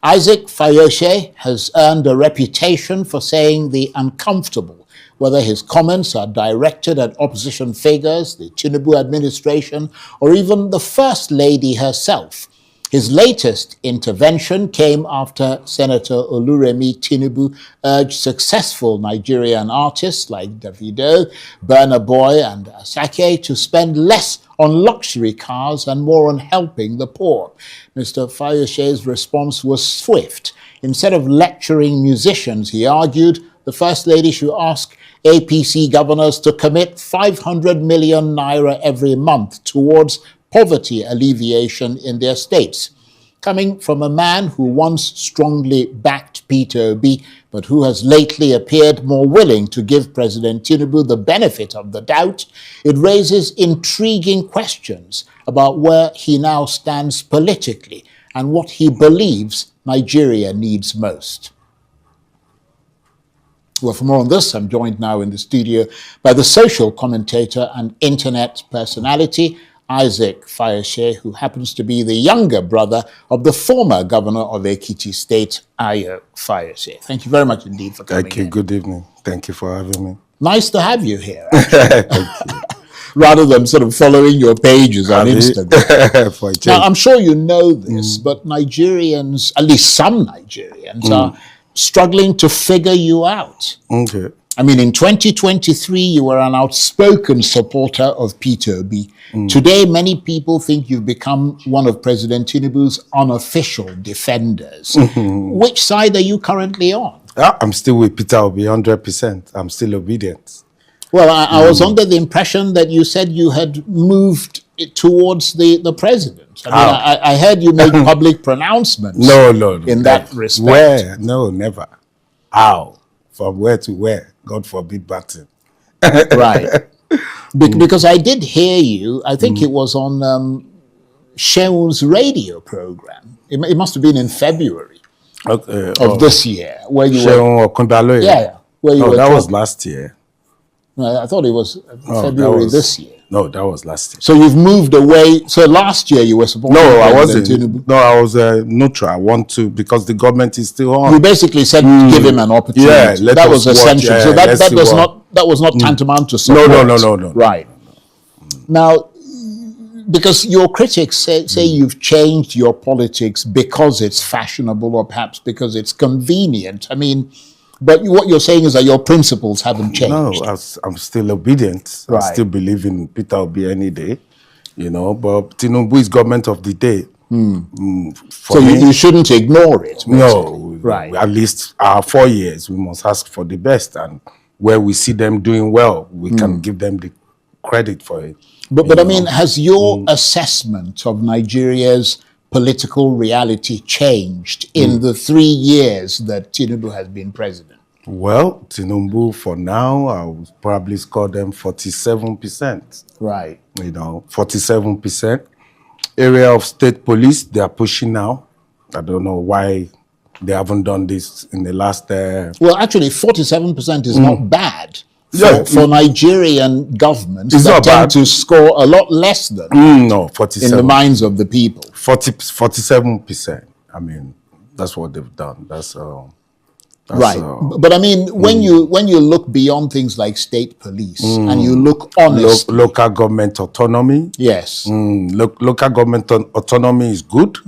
Isaac Fayose has earned a reputation for saying the uncomfortable, whether his comments are directed at opposition figures, the Tinubu administration, or even the First Lady herself. His latest intervention came after Senator Oluremi Tinubu urged successful Nigerian artists like Davido, Burna Boy, and Asake to spend less on luxury cars and more on helping the poor. Mr. Fayose's response was swift. Instead of lecturing musicians, he argued, the First Lady should ask APC governors to commit 500 million naira every month towards poverty alleviation in their states. Coming from a man who once strongly backed Peter Obi, but who has lately appeared more willing to give President Tinubu the benefit of the doubt, it raises intriguing questions about where he now stands politically and what he believes Nigeria needs most. Well, for more on this, I'm joined now in the studio by the social commentator and internet personality, Isaac Fayose, who happens to be the younger brother of the former governor of Ekiti State, Ayo Fayose. Thank you very much indeed for coming. Thank you. Good evening. Thank you for having me. Nice to have you here, Thank you. Rather than sort of following your pages on Instagram. Now, I'm sure you know this, but Nigerians, at least some Nigerians, are struggling to figure you out. Okay. I mean, in 2023, you were an outspoken supporter of Peter Obi. Today, many people think you've become one of President Tinubu's unofficial defenders. Which side are you currently on? I'm still with Peter Obi, 100%. I'm still obedient. Well, I was under the impression that you said you had moved towards the president. I mean, I heard you make public pronouncements in that respect. Where? No, never. How? From where to where? God forbid button. Right. Because I did hear you, I think it was on Sheun's radio program. It must have been in February of this year. Where you Sheun Okundaloye. Yeah. Where you no, were that was last year. No, I thought it was February this year. No, that was last year. So you've moved away. So last year you were supporting I wasn't. Tinubu. No, I was neutral. I want to, because the government is still on. You basically said give him an opportunity. Yeah, that was essential. Yeah, so that was not tantamount to support. No. Right. Now, because your critics say you've changed your politics because it's fashionable or perhaps because it's convenient. I mean, but what you're saying is that your principles haven't changed. No, I'm still obedient. Right. I still believe in Peter Obi any day, but Tinubu is government of the day. So you shouldn't ignore it. Basically. No, right. At least our 4 years, we must ask for the best, and where we see them doing well, we can give them the credit for it. But I mean, has your assessment of Nigeria's political reality changed in the 3 years that Tinubu has been president? Well, Tinubu, for now, I would probably score them 47%. Right. 47%. Area of state police, they are pushing now. I don't know why they haven't done this in the last... Well, actually, 47% is not bad. For Nigerian governments that tend to score a lot less than 47 in the minds of the people. 47%. I mean, that's what they've done. That's right. But I mean, when you look beyond things like state police and you look honest, local government autonomy. Yes. Local government autonomy is good,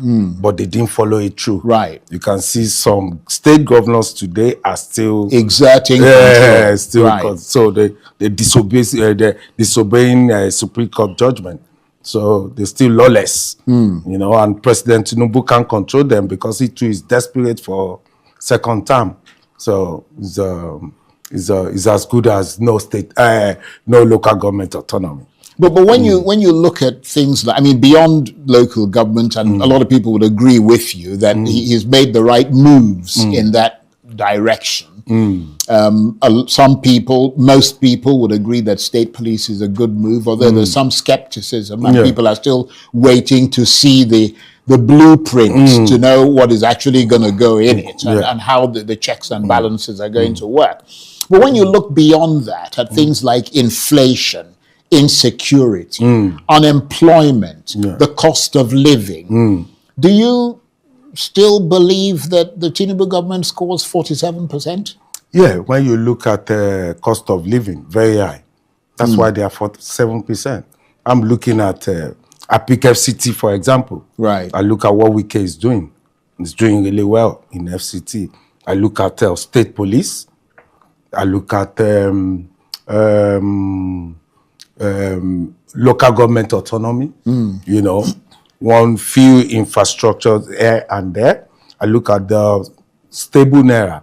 but they didn't follow it through. Right. You can see some state governors today are still exerting control. Still right. So they disobeying Supreme Court judgment. So they're still lawless, and President Tinubu can't control them because he too is desperate for second term. So it's as good as no local government autonomy. But when you look at things like, I mean, beyond local government, and a lot of people would agree with you that he's made the right moves in that direction. Some people, most people would agree that state police is a good move, although there's some skepticism and people are still waiting to see the blueprint to know what is actually going to go in it and how the checks and balances are going to work. But when you look beyond that at things like inflation, insecurity, unemployment, the cost of living, do you still believe that the Tinubu government scores 47%? Yeah, when you look at cost of living, very high. That's why they are 47%. I'm looking at Apik FCT, for example. Right. I look at what Wike is doing. He's doing really well in FCT. I look at state police. I look at local government autonomy. You know, one few infrastructures here and there. I look at the stable naira.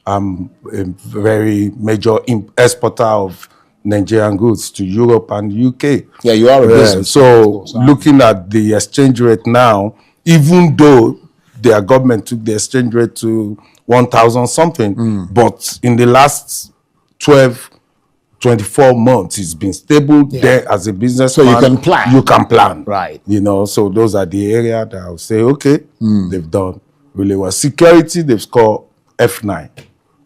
I'm a very major exporter of Nigerian goods to Europe and UK. Yeah, you are a business. So looking at the exchange rate now, even though their government took the exchange rate to 1,000 something, but in the last 12, 24 months, it's been stable there as a business. So you can plan. You can plan. Right. You know, so those are the areas that I'll say, okay, they've done really well. Security, they've scored F9.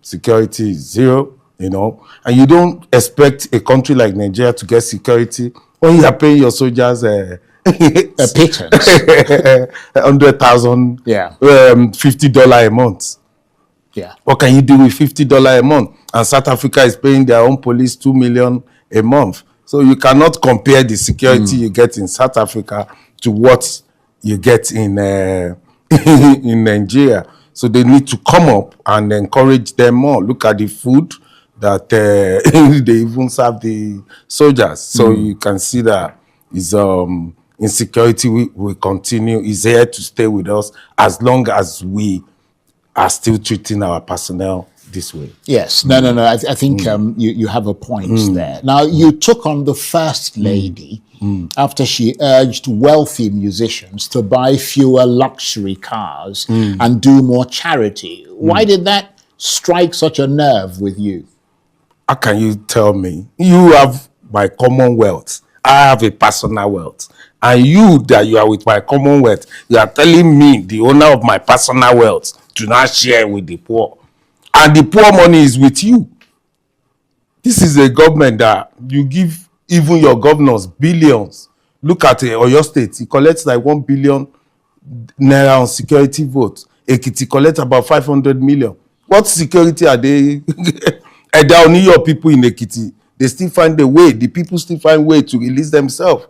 Security is 0, you know, and you don't expect a country like Nigeria to get security when you are paying your soldiers a pittance. 100,000, $50 a month. Yeah. What can you do with $50 a month? And South Africa is paying their own police $2 million a month. So you cannot compare the security you get in South Africa to what you get in in Nigeria. So they need to come up and encourage them more. Look at the food that they even serve the soldiers. So you can see that is insecurity will continue, is here to stay with us as long as we are still treating our personnel this way. Yes. No. I think you have a point there. Now, you took on the First Lady after she urged wealthy musicians to buy fewer luxury cars and do more charity. Why did that strike such a nerve with you? How can you tell me? You have my commonwealth. I have a personal wealth. And you that you are with my commonwealth, you are telling me, the owner of my personal wealth, to not share with the poor. And the poor money is with you. This is a government that you give even your governors billions. Look at Oyo State. He collects like 1 billion naira on security votes. Ekiti collects about 500 million. What security are they? And there are only your people in Ekiti. They still find a way. The people still find a way to release themselves.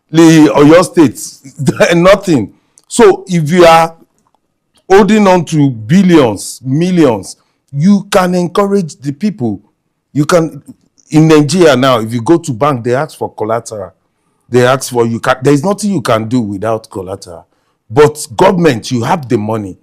The Oyo State, nothing. So if you are holding on to billions, millions, you can encourage the people. You can, in Nigeria now, if you go to bank, they ask for collateral. They ask for, there is nothing you can do without collateral. But government, you have the money.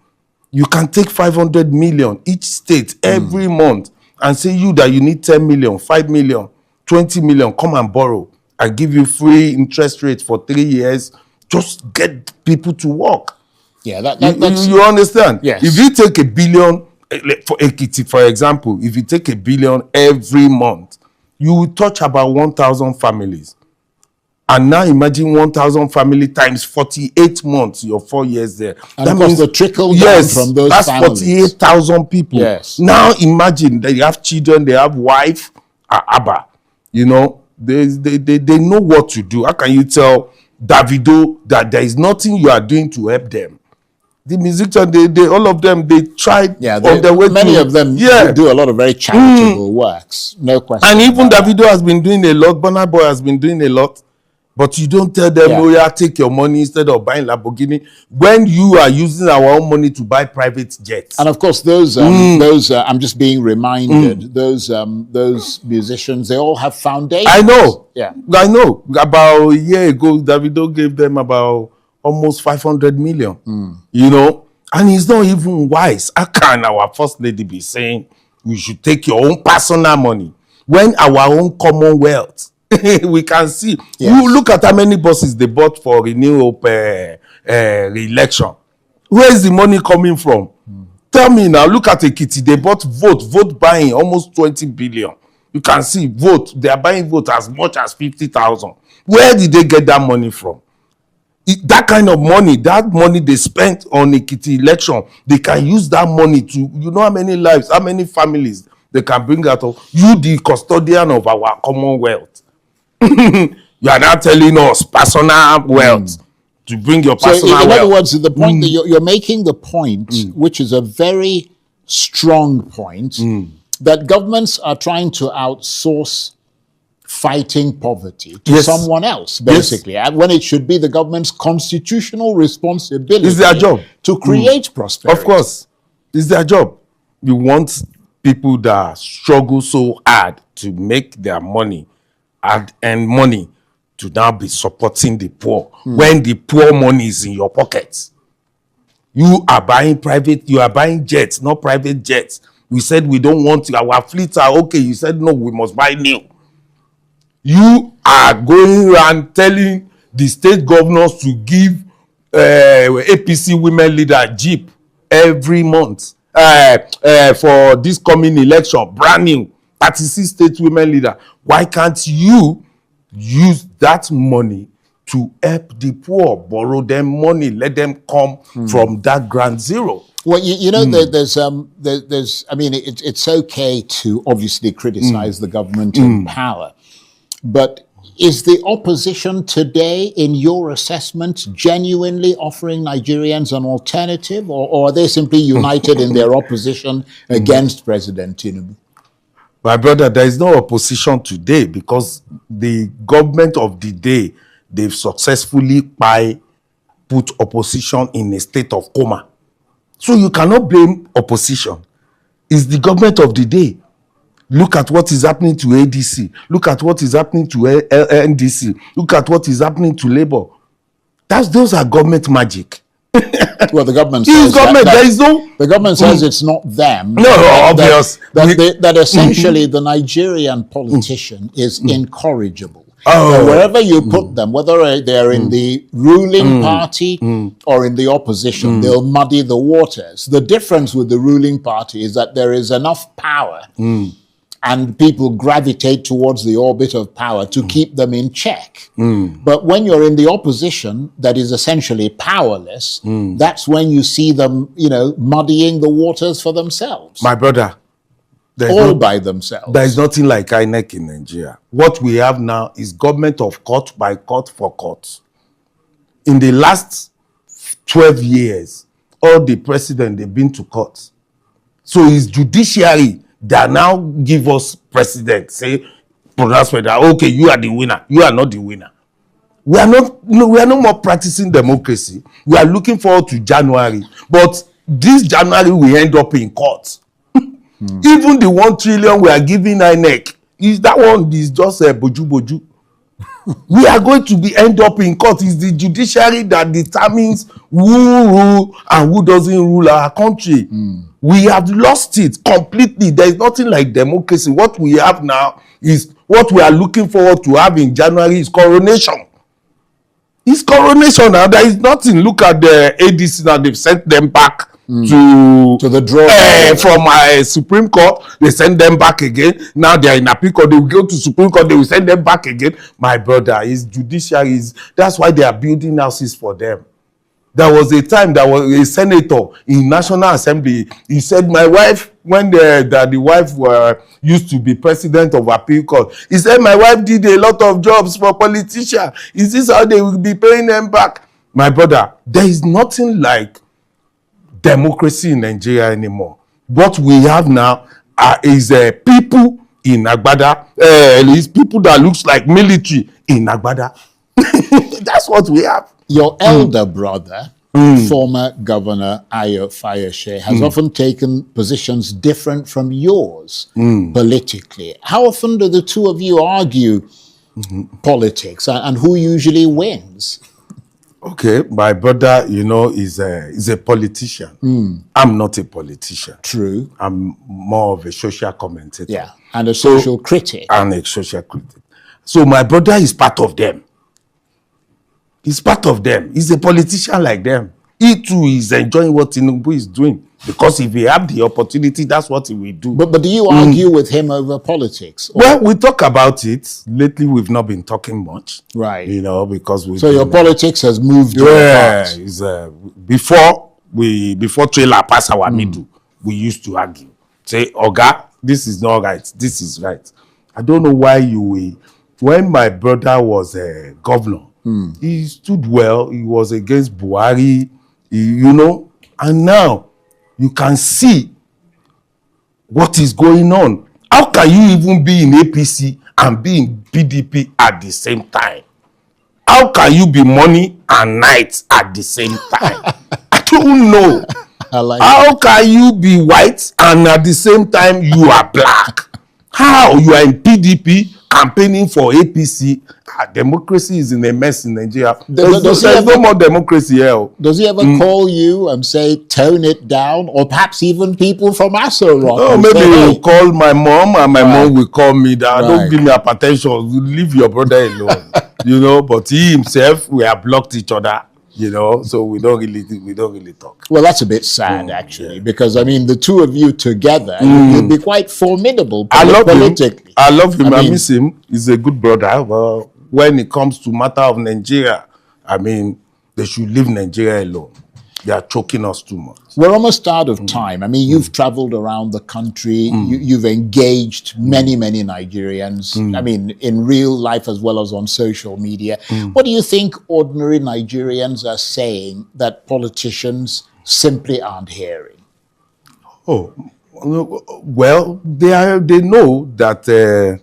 You can take 500 million each state every month and say you that you need 10 million, 5 million, 20 million, come and borrow. I give you free interest rate for 3 years. Just get people to work. Yeah, that's... You understand? Yes. If you take $1 billion, for Ekiti, for example, if you take $1 billion every month, you will touch about 1,000 families. And now imagine 1,000 family times 48 months, your 4 years there. And that means the trickle down from those that's families. 48,000 people. Yes. Now imagine they have children, they have wife, Abba. You know, they know what to do. How can you tell Davido that there is nothing you are doing to help them? The musicians, they all of them, they tried on their way. Many of them do a lot of very charitable works, no question. And even Davido has been doing a lot. Burna Boy has been doing a lot. But you don't tell them, oh yeah, take your money instead of buying Lamborghini, when you are using our own money to buy private jets. And of course, those I'm just being reminded, those musicians, they all have foundations. I know. Yeah. I know. About a year ago, Davido gave them about almost 500 million. You know, and it's not even wise. How can our First Lady be saying we should take your own personal money when our own commonwealth? We can see. Yes. You look at how many buses they bought for renewal re-election. Where is the money coming from? Tell me now. Look at Ekiti. They bought vote buying almost 20 billion. You can see vote. They are buying vote as much as 50,000. Where did they get that money from? That kind of money, that money they spent on Ekiti election, they can use that money to, you know how many lives, how many families they can bring out of. You, the custodian of our commonwealth. You are now telling us personal wealth. to bring your So personal in other wealth. words, the point that you're making the point, which is a very strong point, that governments are trying to outsource fighting poverty to Yes. someone else, basically, and when it should be the government's constitutional responsibility It's their job. to create prosperity. Of course, it's their job. You want people that struggle so hard to make their money and earn money to now be supporting the poor when the poor money is in your pockets. You are buying jets, not private jets. We said we don't want our fleets are okay. You said no, we must buy new. You are going around telling the state governors to give APC women leader Jeep every month for this coming election, brand new 36 state women leader. Why can't you use that money to help the poor, borrow them money, let them come from that ground zero? Well, you know, there's I mean, it's okay to obviously criticize the government in power, but is the opposition today, in your assessment, genuinely offering Nigerians an alternative, or are they simply united in their opposition against President Tinubu? My brother, there is no opposition today because the government of the day, they've successfully put opposition in a state of coma. So you cannot blame opposition. It's the government of the day. Look at what is happening to ADC. Look at what is happening to NDC. Look at what is happening to Labour. Those are government magic. Well, the government says the government says it's not them. No, obvious. That essentially the Nigerian politician is incorrigible. Oh. So wherever you put them, whether they're in the ruling party or in the opposition, they'll muddy the waters. The difference with the ruling party is that there is enough power and people gravitate towards the orbit of power to keep them in check. But when you're in the opposition that is essentially powerless, that's when you see them, you know, muddying the waters for themselves. My brother, by themselves. There is nothing like INEC in Nigeria. What we have now is government of court by court for court. In the last 12 years, all the presidents, they've been to court. So it's judiciary that now give us president, say, pronouncement that, okay, you are the winner. You are not the winner. We are no more practicing democracy. We are looking forward to January. But this January, we end up in court. Even the 1 trillion we are giving INEC, that one is just a boju. We are going to end up in court. It's the judiciary that determines who rule and who doesn't rule our country. We have lost it completely. There is nothing like democracy. What we have now is what we are looking forward to have in January is coronation. It's coronation now. There is nothing. Look at the ADC now. They've sent them back to the draw from Supreme Court. They send them back again. Now they are in appeal court. They will go to Supreme Court. They will send them back again. My brother, is judiciary. That's why they are building houses for them. There was a time there was a senator in National Assembly. He said, my wife, when the wife used to be president of appeal court, he said, my wife did a lot of jobs for politicians. Is this how they will be paying them back? My brother, there is nothing like democracy in Nigeria anymore. What we have now is people in Agbada. Is people that looks like military in Agbada. That's what we have. Your elder brother, former Governor Fayose, has often taken positions different from yours politically. How often do the two of you argue politics, and who usually wins? Okay, my brother, you know, is a politician. I'm not a politician. True. I'm more of a social commentator. Yeah, and a social critic. And a social critic. So my brother is part of them. He's part of them. He's a politician like them. He too is enjoying what Tinubu is doing. Because if he have the opportunity, that's what he will do. But do you argue with him over politics? Well, we talk about it. Lately, we've not been talking much. Right. You know, because we. So your politics has moved. Yeah. Before trailer pass our middle, we used to argue. Say, Oga, this is not right. This is right. I don't know why you will. When my brother was a governor, He stood well. He was against Buhari, and now you can see what is going on. How can you even be in APC and be in PDP at the same time? How can you be morning and night at the same time? I don't know. How can you be white and at the same time you are black? How? You are in PDP campaigning for APC. Democracy is in a mess in Nigeria. There's no more democracy here. Does he ever call you and say, tone it down? Or perhaps even people from Aso Rock? Oh, maybe he'll call my mom and my mom will call me that. Don't give me hypertension. Leave your brother alone. But he himself, we have blocked each other. So we don't really talk. Well, that's a bit sad, actually, because I mean, the two of you together, you'd be quite formidable politically. I love him. I miss him. He's a good brother. But when it comes to matter of Nigeria, I mean, they should leave Nigeria alone. They are choking us too much. We're almost out of time. I mean, you've traveled around the country. You've engaged many, many Nigerians. I mean, in real life as well as on social media. What do you think ordinary Nigerians are saying that politicians simply aren't hearing? Oh, well, they know that the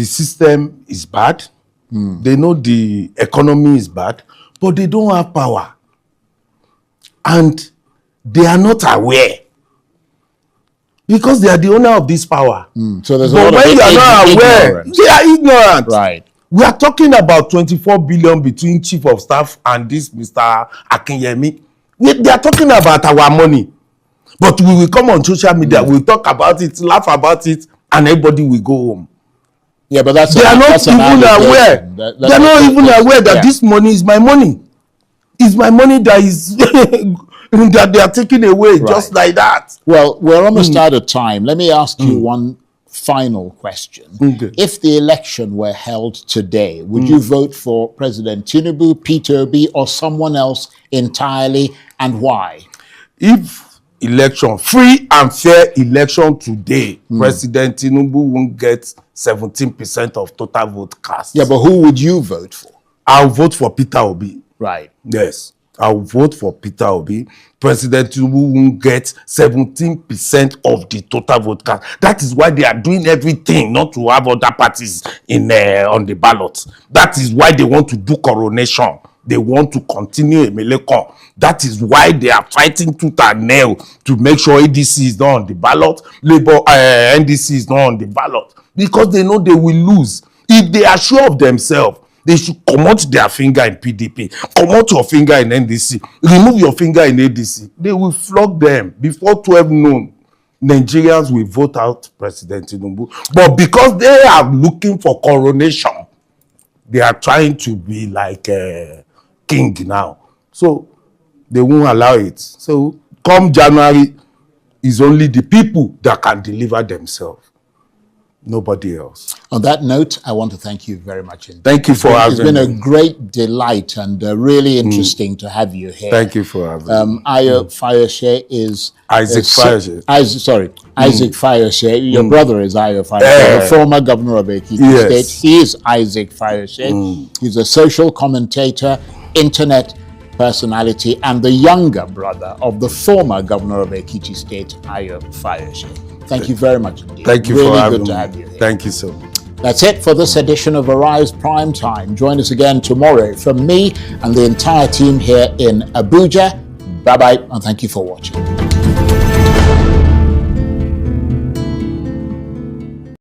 system is bad. They know the economy is bad, but they don't have power. And they are not aware because they are the owner of this power. So there's but when you are not aware, they are ignorant. Right. We are talking about 24 billion between chief of staff and this Mr. Akinyemi. They are talking about our money. But we will come on social media, we'll talk about it, laugh about it, and everybody will go home. Yeah, but they are not even aware. They are not even aware that this money is my money. It's my money that is that they are taking away just like that. Well, we're almost out of time. Let me ask you one final question. If the election were held today, would you vote for President Tinubu, Peter Obi, or someone else entirely, and why? If election, free and fair election today, President Tinubu won't get 17% of total vote cast. Yeah, but who would you vote for? I'll vote for Peter Obi. Right. Yes, I'll vote for Peter Obi. President Tinubu won't get 17% of the total vote cast. That is why they are doing everything not to have other parties on the ballot. That is why they want to do coronation. They want to continue Emelekon. That is why they are fighting tooth and nail to make sure ADC is not on the ballot, NDC is not on the ballot, because they know they will lose. If they are sure of themselves, they should come out their finger in PDP, come out your finger in NDC, remove your finger in ADC. They will flog them. Before 12 noon, Nigerians will vote out President Tinubu. But because they are looking for coronation, they are trying to be like a king now. So they won't allow it. So come January, it's only the people that can deliver themselves. Nobody else. On that note, I want to thank you very much indeed. Thank you for having me. It's been a great delight and really interesting to have you here. Thank you for having me. Fayose is... Isaac Fayose. Isaac Fayose. Your brother is Ayo Fayose, the former governor of Ekiti State. He is Isaac Fayose. He's a social commentator, internet personality, and the younger brother of the former governor of Ekiti State, Ayo Fayose. Thank you very much indeed. Thank you really for having good to me. have you here. Thank you so much. That's it for this edition of Arise Prime Time. Join us again tomorrow from me and the entire team here in Abuja. Bye-bye, and thank you for watching.